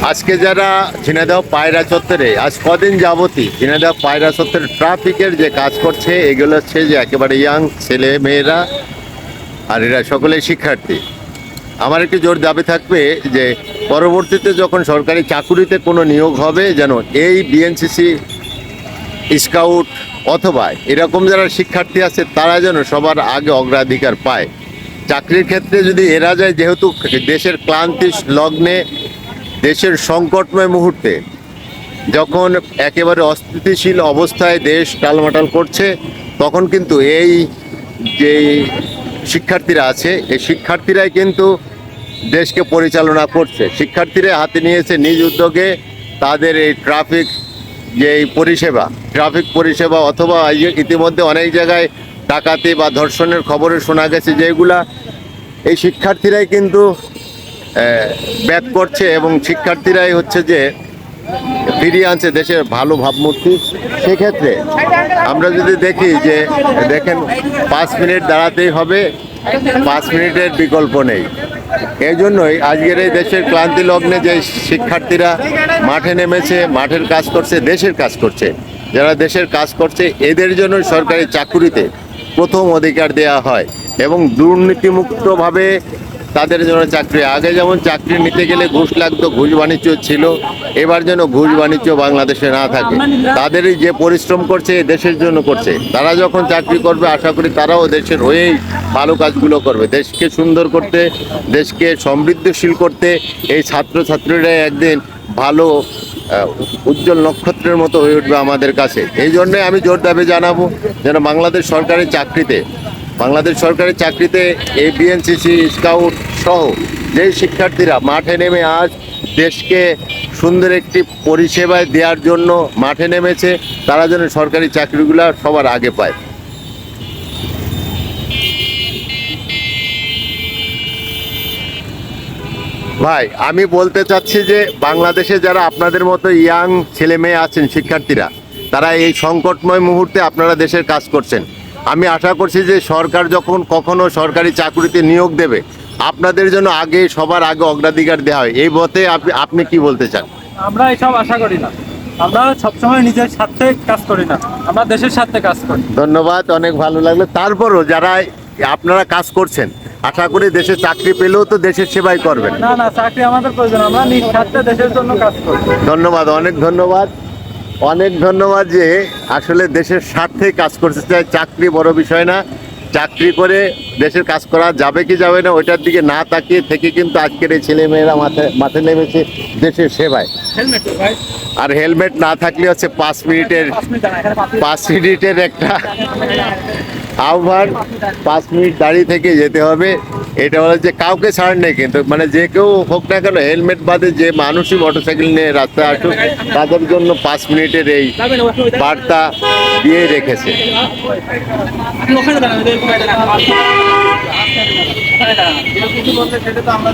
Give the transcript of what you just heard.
আজকে যারা ঝিনাইদহ পায়রা চত্বরে আজ কদিন যাবতই ঝিনাইদহ পায়রা চত্বরে ট্রাফিকের যে কাজ করছে, এগুলো হচ্ছে যে একেবারে ইয়াং ছেলে মেয়েরা, আর এরা সকলেই শিক্ষার্থী। আমার একটি জোর দাবি থাকবে যে পরবর্তীতে যখন সরকারি চাকুরিতে কোনো নিয়োগ হবে, যেন এই বিএনসিসি, স্কাউট অথবা এরকম যারা শিক্ষার্থী আছে তারা যেন সবার আগে অগ্রাধিকার পায়। চাকরির ক্ষেত্রে যদি এরা যায়, যেহেতু দেশের ক্লান্তি লগ্নে, দেশের সংকটময় মুহূর্তে, যখন একেবারে অস্থিতিশীল অবস্থায় দেশ টালমাটাল করছে, তখন কিন্তু এই যে শিক্ষার্থীরা আছে, এই শিক্ষার্থীরাই কিন্তু দেশকে পরিচালনা করছে। শিক্ষার্থীরা হাতে নিয়েছে নিজ উদ্যোগে তাদের এই ট্রাফিক পরিষেবা, অথবা ইতিমধ্যে অনেক জায়গায় ডাকাতি বা ধর্ষণের খবরে শোনা গেছে, যেগুলা এই শিক্ষার্থীরাই কিন্তু ব্যাক করছে, এবং শিক্ষার্থীরাই হচ্ছে যে ফিরিয়ে আনছে দেশের ভালো ভাবমূর্তি। সেক্ষেত্রে আমরা যদি দেখি যে দেখেন 5 মিনিট দাঁড়াতেই হবে, 5 মিনিটের বিকল্প নেই। এই জন্যই আজকের এই দেশের ক্লান্তি লগ্নে যে শিক্ষার্থীরা মাঠে নেমেছে, মাঠের কাজ করছে, দেশের কাজ করছে, যারা দেশের কাজ করছে, এদের জন্য সরকারি চাকুরিতে প্রথম অধিকার দেয়া হয় এবং দুর্নীতিমুক্তভাবে তাদের জন্য চাকরি। আগে যেমন চাকরি নিতে গেলে ঘুষ লাগতো, ঘুষ বাণিজ্য ছিল, এবার যেন ঘুষ বাণিজ্য বাংলাদেশে না থাকে। তাদেরই যে পরিশ্রম করছে দেশের জন্য করছে, তারা যখন চাকরি করবে আশা করি তারাও দেশের হয়েই ভালো কাজগুলো করবে, দেশকে সুন্দর করতে, দেশকে সমৃদ্ধশীল করতে। এই ছাত্রছাত্রীরা একদিন ভালো উজ্জ্বল নক্ষত্রের মতো হয়ে উঠবে আমাদের কাছে। এই জন্যে আমি জোর দাবি জানাবো যেন বাংলাদেশ সরকারি চাকরিতে এই বিএনসিসি, স্কাউট সহ যেই শিক্ষার্থীরা মাঠে নেমে আজ দেশকে সুন্দর একটি পরিষেবায় দেওয়ার জন্য মাঠে নেমেছে, তারা যেন সরকারি চাকরিগুলো সবার আগে পায়। ভাই, আমি বলতে চাচ্ছি যে বাংলাদেশে যারা আপনাদের মতো ইয়াং ছেলে মেয়ে আছেন, শিক্ষার্থীরা, তারা এই সংকটময় মুহূর্তে আপনারা দেশের কাজ করছেন। আমি আশা করছি যে সরকার যখন কখনো সরকারি চাকরিতে নিয়োগ দেবে, আপনাদের জন্য সবার আগে অগ্রাধিকার দেওয়া হয়। এই মতে আপনি কি বলতে চান? আমরা এসব আশা করি না, আমরা সবসময় নিজের স্বার্থে কাজ করি না, আমরা দেশের স্বার্থে কাজ করি। ধন্যবাদ, অনেক ভালো লাগলো। তারপরও যারা আপনারা কাজ করছেন, আশা করি দেশের চাকরি পেলেও তো দেশের সেবাই করবেন। না, চাকরি আমাদের প্রয়োজন, আমরা নিজ স্বার্থে দেশের জন্য কাজ করি। ধন্যবাদ, অনেক ধন্যবাদ যে আসলে দেশের স্বার্থে কাজ করতে চায়। চাকরি বড় বিষয় না, চাকরি করে দেশের কাজ করা যাবে কি যাবে না ওইটার দিকে না তাকিয়ে থেকে কিন্তু আজকের এই ছেলেমেয়েরা মাঠে নেমেছে দেশের সেবায়। আর হেলমেট না থাকলে হচ্ছে 5 মিনিটের একটা আহ্বান, 5 মিনিট দাঁড়িয়ে থেকে যেতে হবে। এটা হলো যে কাউকে ছাড় নেই, কিন্তু মানে যে কেউ হোক না কেন, হেলমেট বাদে যে মানুষই মোটরসাইকেল নিয়ে রাস্তায় আসুক, তাদের জন্য 5 মিনিটের এই বার্তা দিয়ে রেখেছে। সেটা তো আমরা